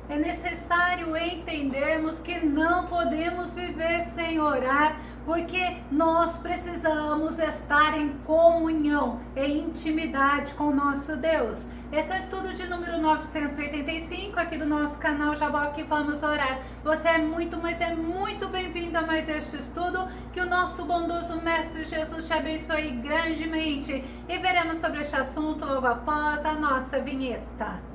É necessário entendermos que não podemos viver sem orar, porque nós precisamos estar em comunhão, em intimidade com o nosso Deus. Esse é o estudo de número 985 aqui do nosso canal Jaboque Vamos Orar. Você é muito, mas é muito bem-vindo a mais este estudo. Que o nosso bondoso Mestre Jesus te abençoe grandemente. E veremos sobre este assunto logo após a nossa vinheta.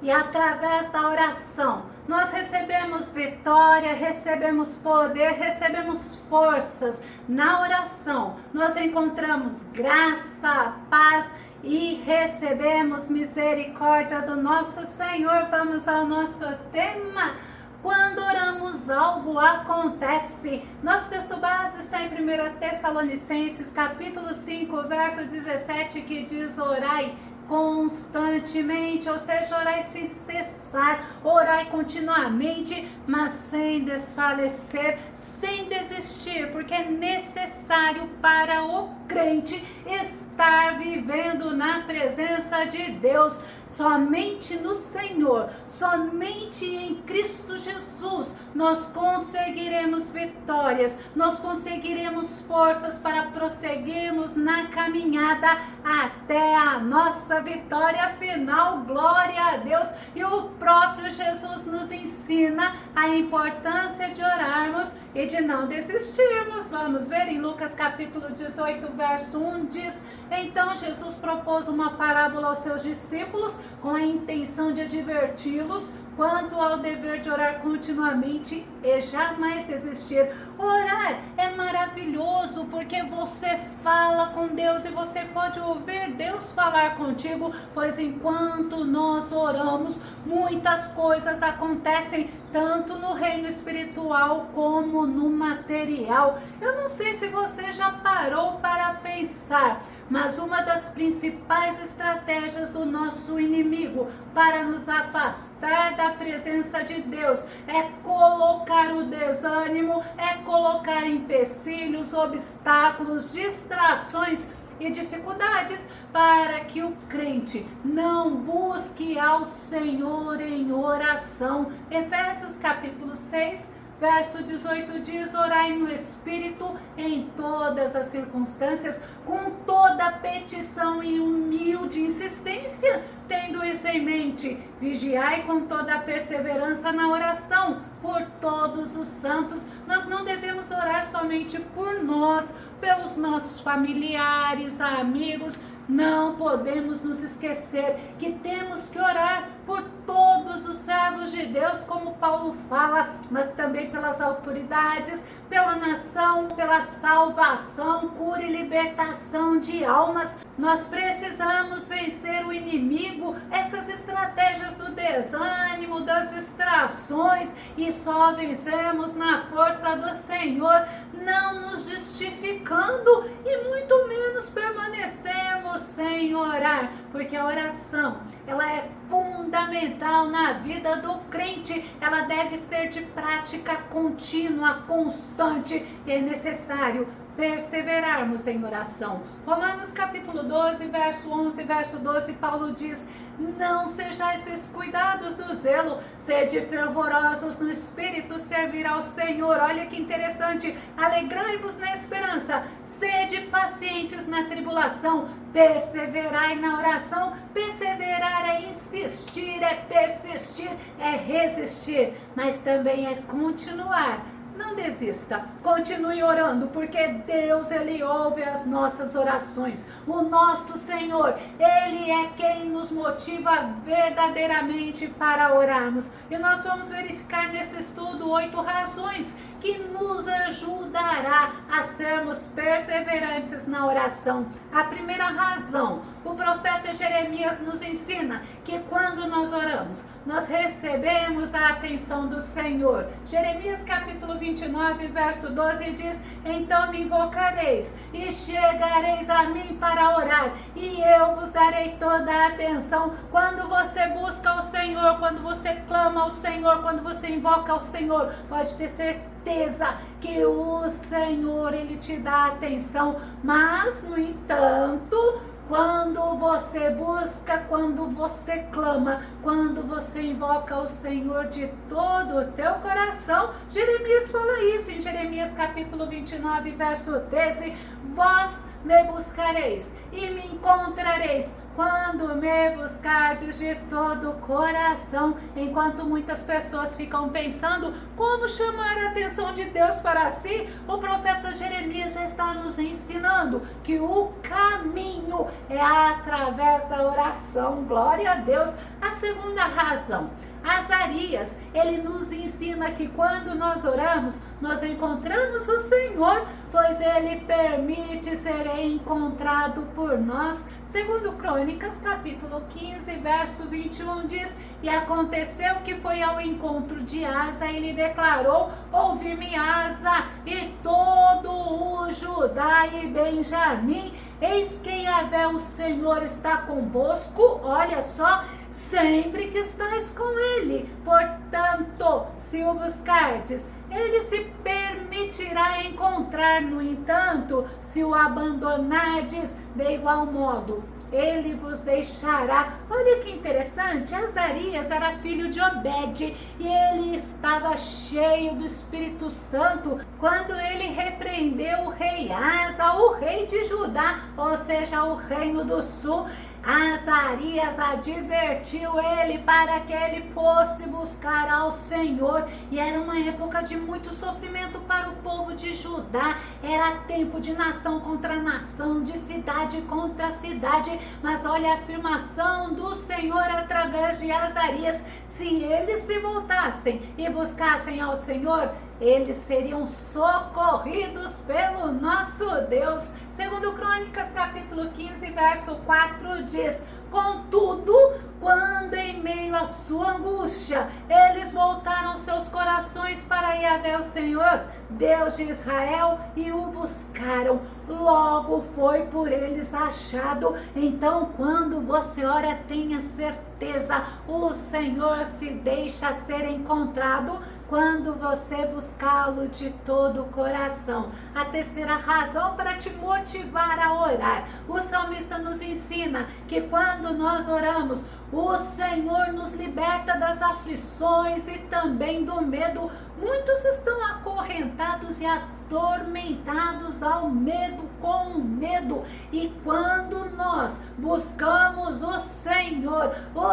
E através da oração, nós recebemos vitória, recebemos poder, recebemos forças. Na oração, nós encontramos graça, paz e recebemos misericórdia do nosso Senhor. Vamos ao nosso tema. Quando oramos, algo acontece. Nosso texto base está em 1 Tessalonicenses, capítulo 5, verso 17, que diz: orai constantemente, ou seja, orai sem cessar, orai continuamente, mas sem desfalecer, sem desistir, porque é necessário para o crente estar vivendo na presença de Deus. Somente no Senhor, somente em Cristo Jesus, nós conseguiremos vitórias, nós conseguiremos forças para prosseguirmos na caminhada até a nossa vitória final. Glória a Deus! E o próprio Jesus nos ensina a importância de orarmos e de não desistirmos. Vamos ver em Lucas capítulo 18, verso 1, diz: então Jesus propôs uma parábola aos seus discípulos com a intenção de adverti-los quanto ao dever de orar continuamente e jamais desistir. Orar é maravilhoso porque você fala com Deus e você pode ouvir Deus falar contigo, pois enquanto nós oramos, muitas coisas acontecem, tanto no reino espiritual como no material. Eu não sei se você já parou para pensar, mas uma das principais estratégias do nosso inimigo para nos afastar da presença de Deus é colocar o desânimo, é colocar empecilhos, obstáculos, distrações e dificuldades para que o crente não busque ao Senhor em oração. Efésios capítulo 6, verso 18 diz: orai no Espírito em todas as circunstâncias, com toda petição e humilde insistência. Tendo isso em mente, vigiai com toda a perseverança na oração por todos os santos. Nós não devemos orar somente por nós, pelos nossos familiares, amigos. Não podemos nos esquecer que temos que orar por todos os servos de Deus, como Paulo fala, mas também pelas autoridades, pela nação, pela salvação, cura e libertação de almas. Nós precisamos vencer o inimigo, essas estratégias do desânimo, das distrações, e só vencemos na força do Senhor, não nos justificando e muito menos permanecermos sem orar, porque a oração, ela é fundamental na vida do crente, ela deve ser de prática contínua, constante, e é necessário perseverarmos em oração. Romanos capítulo 12, verso 11, verso 12, Paulo diz: não sejais descuidados do zelo, sede fervorosos no Espírito, servir ao Senhor. Olha que interessante: alegrai-vos na esperança, sede pacientes na tribulação, perseverai na oração. Perseverar é insistir, é persistir, é resistir, mas também é continuar. Não desista, continue orando, porque Deus, Ele ouve as nossas orações. O nosso Senhor, Ele é quem nos motiva verdadeiramente para orarmos. E nós vamos verificar nesse estudo 8 razões que nos ajudará a sermos perseverantes na oração. A primeira razão, o profeta Jeremias nos ensina que quando nós oramos, nós recebemos a atenção do Senhor. Jeremias capítulo 29, verso 12 diz: então me invocareis e chegareis a mim para orar, e eu vos darei toda a atenção. Quando você busca o Senhor, quando você clama ao Senhor, quando você invoca ao Senhor, pode ter certeza certeza que o Senhor, Ele te dá atenção, mas, no entanto, quando você busca, quando você clama, quando você invoca o Senhor de todo o teu coração, Jeremias fala isso em Jeremias capítulo 29, verso 13, vós me buscareis e me encontrareis quando me buscardes de todo o coração. Enquanto muitas pessoas ficam pensando como chamar a atenção de Deus para si, o profeta Jeremias já está nos ensinando que o caminho é através da oração. Glória a Deus. A segunda razão, Azarias, ele nos ensina que quando nós oramos, nós encontramos o Senhor, pois ele permite ser encontrado por nós. Segundo Crônicas, capítulo 15, verso 21 diz, e aconteceu que foi ao encontro de Asa, e lhe declarou, ouvi-me Asa, e todo o Judá e Benjamim, eis que Yahvé o Senhor está convosco, olha só, sempre que estáis com ele. Portanto, se o buscardes, ele se permitirá encontrar. No entanto, se o abandonardes, de igual modo, ele vos deixará. Olha que interessante, Azarias era filho de Obed e ele estava cheio do Espírito Santo quando ele repreendeu o rei Asa, o rei de Judá, ou seja, o reino do sul. Azarias advertiu ele para que ele fosse buscar ao Senhor, e era uma época de muito sofrimento para o povo de Judá, era tempo de nação contra nação, de cidade contra cidade, mas olha a afirmação do Senhor através de Azarias, se eles se voltassem e buscassem ao Senhor, eles seriam socorridos pelo nosso Deus. Segundo Crônicas, capítulo 15, verso 4 diz, contudo, quando em meio à sua angústia, eles voltaram seus corações para Yahvé o Senhor, Deus de Israel, e o buscaram, logo foi por eles achado. Então, quando você ora, tenha certeza, o Senhor se deixa ser encontrado quando você buscá-lo de todo o coração. A terceira razão para te motivar a orar, o salmista nos ensina que quando nós oramos, o Senhor nos liberta das aflições e também do medo. Muitos estão acorrentados e atormentados ao medo, com o medo, e quando nós buscamos o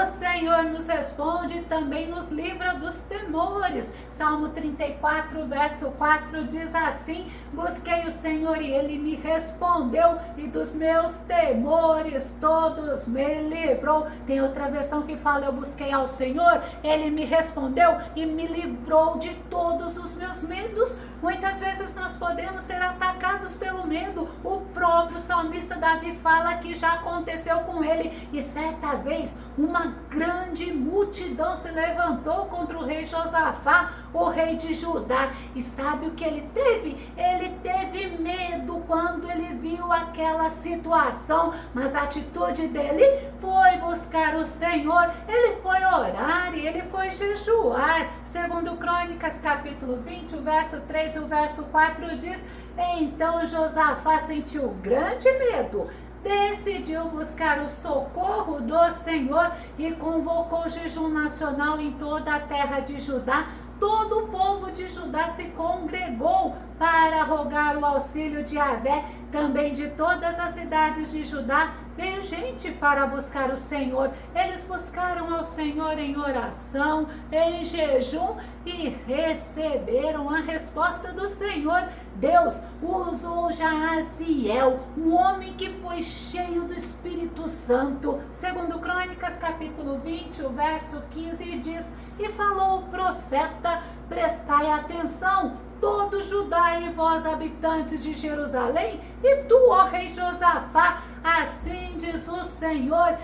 Senhor nos responde e também nos livra dos temores. Salmo 34, verso 4 diz assim, busquei o Senhor e ele me respondeu, e dos meus temores todos me livrou. Tem outra versão que fala, eu busquei ao Senhor, ele me respondeu e me livrou de todos os meus medos. Muitas vezes nós podemos ser atacados pelo medo. O próprio salmista Davi fala que já aconteceu com ele, e certa vez uma grande multidão se levantou contra o rei Josafá, o rei de Judá, e sabe o que ele teve? Ele teve medo quando ele viu aquela situação, mas a atitude dele foi buscar o Senhor, ele foi orar e ele foi jejuar. Segundo Crônicas, capítulo 20, o verso 3 e o verso 4 diz, então Josafá sentiu grande medo, decidiu buscar o socorro do Senhor e convocou jejum nacional em toda a terra de Judá. Todo o povo de Judá se congregou para rogar o auxílio de Yahvé. Também de todas as cidades de Judá veio gente para buscar o Senhor. Eles buscaram ao Senhor em oração, em jejum, e receberam a resposta do Senhor. Deus usou Jaziel, um homem que foi cheio do Espírito Santo. Segundo Crônicas, capítulo 20, o verso 15 diz, e falou o profeta, prestai atenção, todo Judá e vós, habitantes de Jerusalém, e tu, ó rei Josafá, assim diz o Senhor,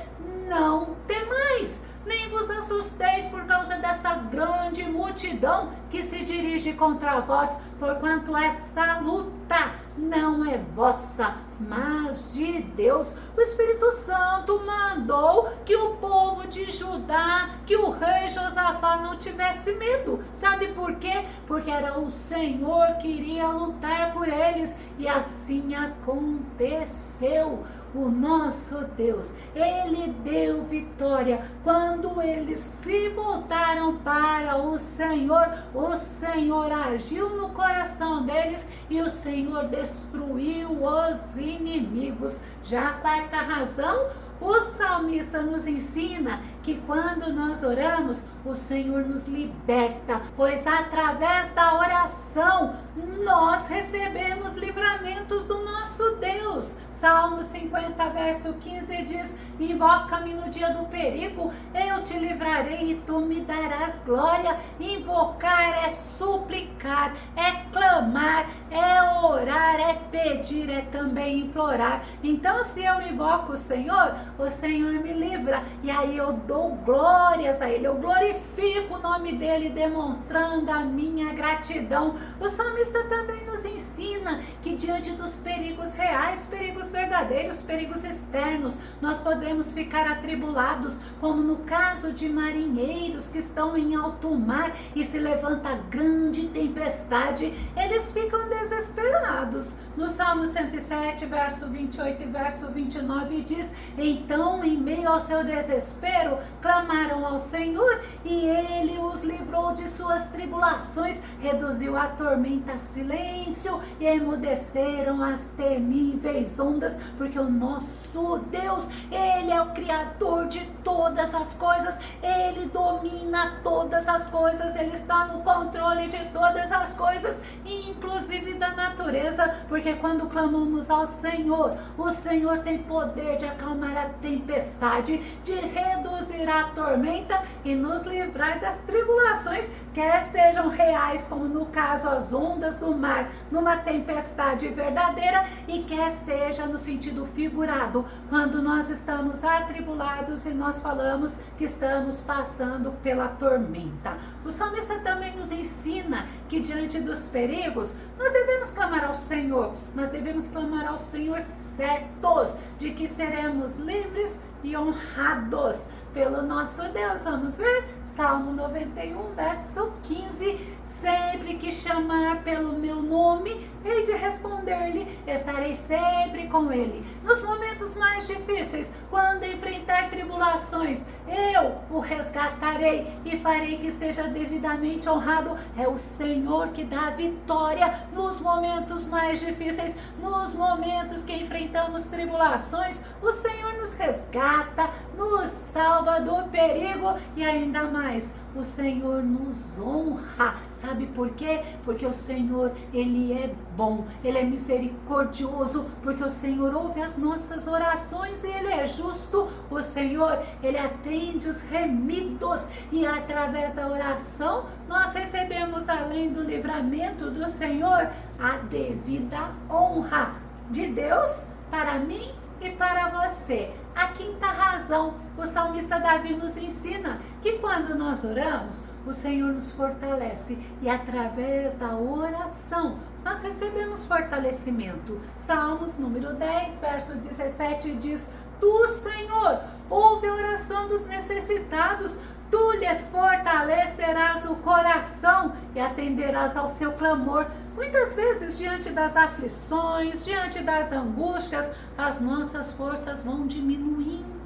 não temais, nem vos assusteis por causa dessa grande multidão que se dirige contra vós, porquanto essa luta não é vossa, mas de Deus. O Espírito Santo mandou que o povo de Judá, que o rei Josafá não tivesse medo. Sabe por quê? Porque era o Senhor que iria lutar por eles, e assim aconteceu. O nosso Deus, Ele deu vitória. Quando eles se voltaram para o Senhor agiu no coração deles e o Senhor destruiu os inimigos. Já a quarta razão, o salmista nos ensina que quando nós oramos, o Senhor nos liberta, pois através da oração nós recebemos livramentos do nosso Deus. Salmo 50, verso 15 diz: invoca-me no dia do perigo, eu te livrarei e tu me darás glória. Invocar é suplicar, é clamar, é orar, é pedir, é também implorar. Então, se eu invoco o Senhor me livra, e aí eu dou glórias a Ele, eu glorifico o nome dEle, demonstrando a minha gratidão. O salmista também nos ensina que diante dos perigos reais, perigos verdadeiros, perigos externos, nós podemos ficar atribulados, como no caso de marinheiros que estão em alto mar e se levanta grande tempestade, eles ficam desesperados. No Salmo 107, verso 28 e verso 29 diz: então, em meio ao seu desespero, clamaram ao Senhor e Ele os livrou de suas tribulações, reduziu a tormenta a silêncio e emudeceram as temíveis ondas, porque o nosso Deus, Ele é o Criador de todas as coisas, Ele domina todas as coisas, Ele está no controle de todas as coisas, inclusive da natureza, porque quando clamamos ao Senhor, o Senhor tem poder de acalmar a tempestade, de reduzir a tormenta e nos livrar das tribulações, quer sejam reais, como no caso as ondas do mar, numa tempestade verdadeira, e quer seja no sentido figurado, quando nós estamos atribulados e nós falamos que estamos passando pela tormenta. O salmista também nos ensina que diante dos perigos, nós devemos clamar ao Senhor, mas devemos clamar ao Senhor certos de que seremos livres e honrados pelo nosso Deus. Vamos ver? Salmo 91, verso 15: sempre que chamar pelo meu nome, hei de responder-lhe, estarei sempre com ele. Nos momentos mais difíceis, quando enfrentar tribulações, eu o resgatarei e farei que seja devidamente honrado. É o Senhor que dá vitória nos momentos mais difíceis, nos momentos que enfrentamos tribulações. O Senhor nos resgata, nos salva do perigo e ainda mais, o Senhor nos honra. Sabe por quê? Porque o Senhor, Ele é bom, Ele é misericordioso, porque o Senhor ouve as nossas orações e Ele é justo. O Senhor, Ele atende os remidos e através da oração nós recebemos, além do livramento do Senhor, a devida honra de Deus para mim e para você. A quinta razão, o salmista Davi nos ensina que quando nós oramos, o Senhor nos fortalece e através da oração nós recebemos fortalecimento. Salmos número 10, verso 17 diz: tu, Senhor, ouve a oração dos necessitados, tu lhes fortalecerás o coração e atenderás ao seu clamor. Muitas vezes, diante das aflições, diante das angústias, as nossas forças vão diminuindo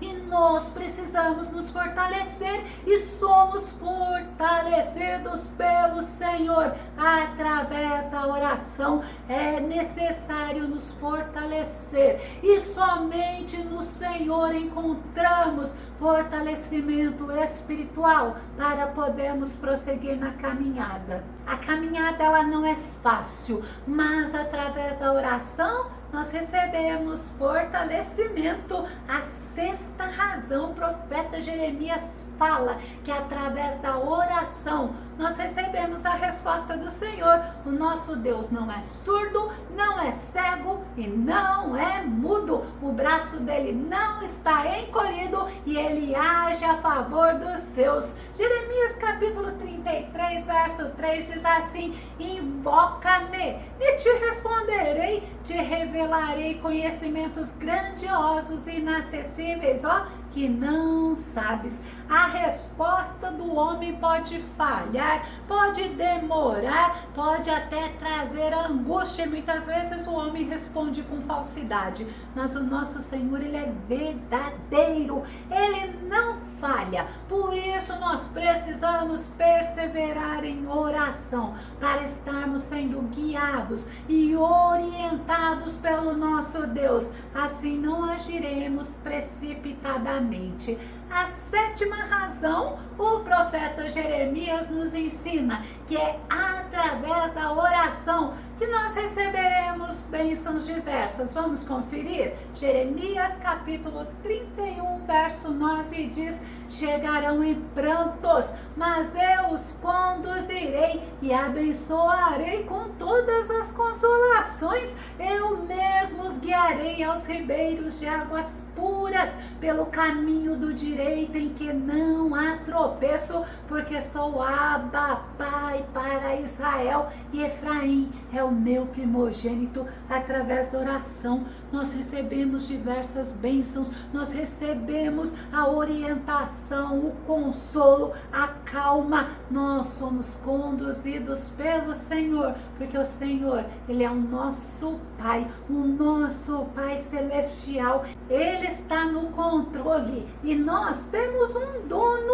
e nós precisamos nos fortalecer, e somos fortalecidos pelo Senhor através da oração. É necessário nos fortalecer e somente no Senhor encontramos fortalecimento espiritual para podermos prosseguir na caminhada. A caminhada, ela não é fácil, mas através da oração nós recebemos fortalecimento. A sexta razão, o profeta Jeremias fala que através da oração nós recebemos a resposta do Senhor. O nosso Deus não é surdo, não é cego e não é mudo. O braço dele não está encolhido e ele age a favor dos seus. Jeremias capítulo 33, verso 3 diz assim: invoca-me e te responderei te revelarei conhecimentos grandiosos e inacessíveis, que não sabes. A resposta do homem pode falhar, pode demorar, pode até trazer angústia. Muitas vezes o homem responde com falsidade, mas o nosso Senhor, Ele é verdadeiro, Ele não falha. Por isso nós precisamos perseverar em oração, para estarmos sendo guiados e orientados pelo nosso Deus. Assim não agiremos precipitadamente. A sétima razão, o profeta Jeremias nos ensina que é através da oração que nós receberemos bênçãos diversas. Vamos conferir? Jeremias capítulo 31, verso 9 diz: chegarão em prantos, mas eu os conduzirei e abençoarei com todas as consolações. Eu mesmo os guiarei aos ribeiros de águas puras, pelo caminho do direito em que não há tropeço, porque sou Abba, Pai para Israel, e Efraim é o meu primogênito. Através da oração nós recebemos diversas bênçãos, nós recebemos a orientação, o consolo, a calma. Nós somos conduzidos pelo Senhor, porque o Senhor, Ele é o nosso Pai, o nosso Pai celestial. Ele está no controle e nós temos um dono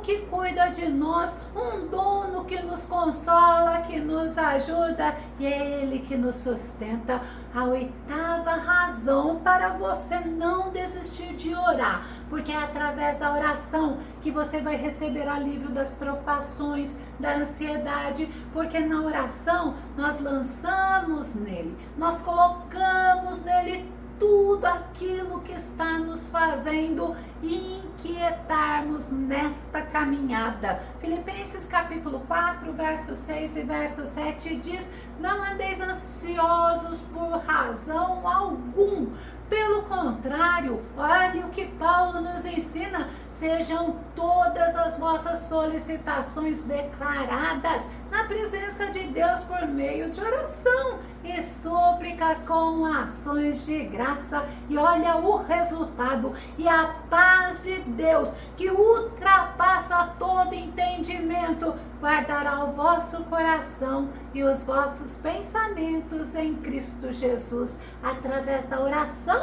que cuida de nós, um dono que nos consola, que nos ajuda, e é Ele que nos sustenta. A oitava razão para você não desistir de orar, porque é através da oração que você vai receber alívio das preocupações, da ansiedade, porque na oração nós lançamos nele, nós colocamos nele tudo aquilo que está nos fazendo inquietarmos nesta caminhada. Filipenses capítulo 4, verso 6 e verso 7 diz: não andeis ansiosos por razão algum. Pelo contrário, olhe o que Paulo nos ensina: sejam todas as vossas solicitações declaradas na presença de Deus por meio de oração e súplicas com ações de graça. E olha o resultado: e a paz de Deus, que ultrapassa todo entendimento, guardará o vosso coração e os vossos pensamentos em Cristo Jesus. Através da oração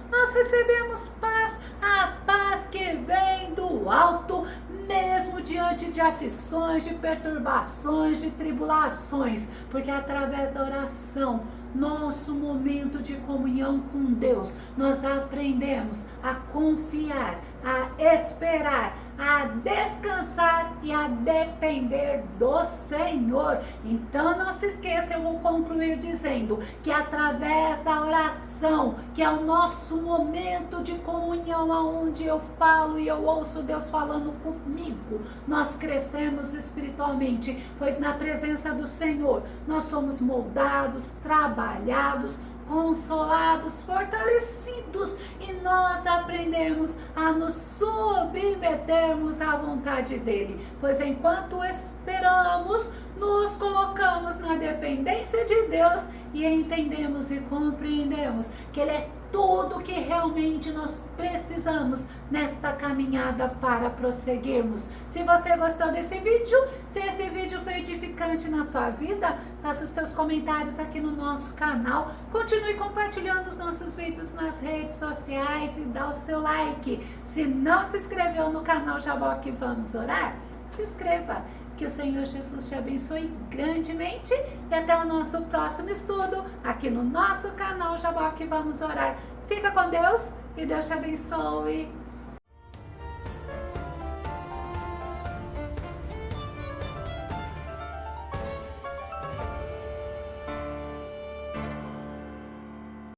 nós recebemos paz, a paz que vem do alto, mesmo diante de aflições, de perturbações, de tribulações, porque através da oração, nosso momento de comunhão com Deus, nós aprendemos a confiar, a esperar, a descansar e a depender do Senhor. Então não se esqueça, eu vou concluir dizendo que através da oração, que é o nosso momento de comunhão, onde eu falo e eu ouço Deus falando comigo, nós crescemos espiritualmente, pois na presença do Senhor nós somos moldados, trabalhados, consolados, fortalecidos, e nós aprendemos a nos submetermos à vontade dele, pois enquanto esperamos, nos colocamos na dependência de Deus e entendemos e compreendemos que Ele é tudo que realmente nós precisamos nesta caminhada para prosseguirmos. Se você gostou desse vídeo, se esse vídeo foi edificante na tua vida, faça os teus comentários aqui no nosso canal, continue compartilhando os nossos vídeos nas redes sociais e dá o seu like. Se não se inscreveu no canal Jaboque Vamos Orar, se inscreva. Que o Senhor Jesus te abençoe grandemente e até o nosso próximo estudo aqui no nosso canal Jaboque Vamos Orar. Fica com Deus e Deus te abençoe.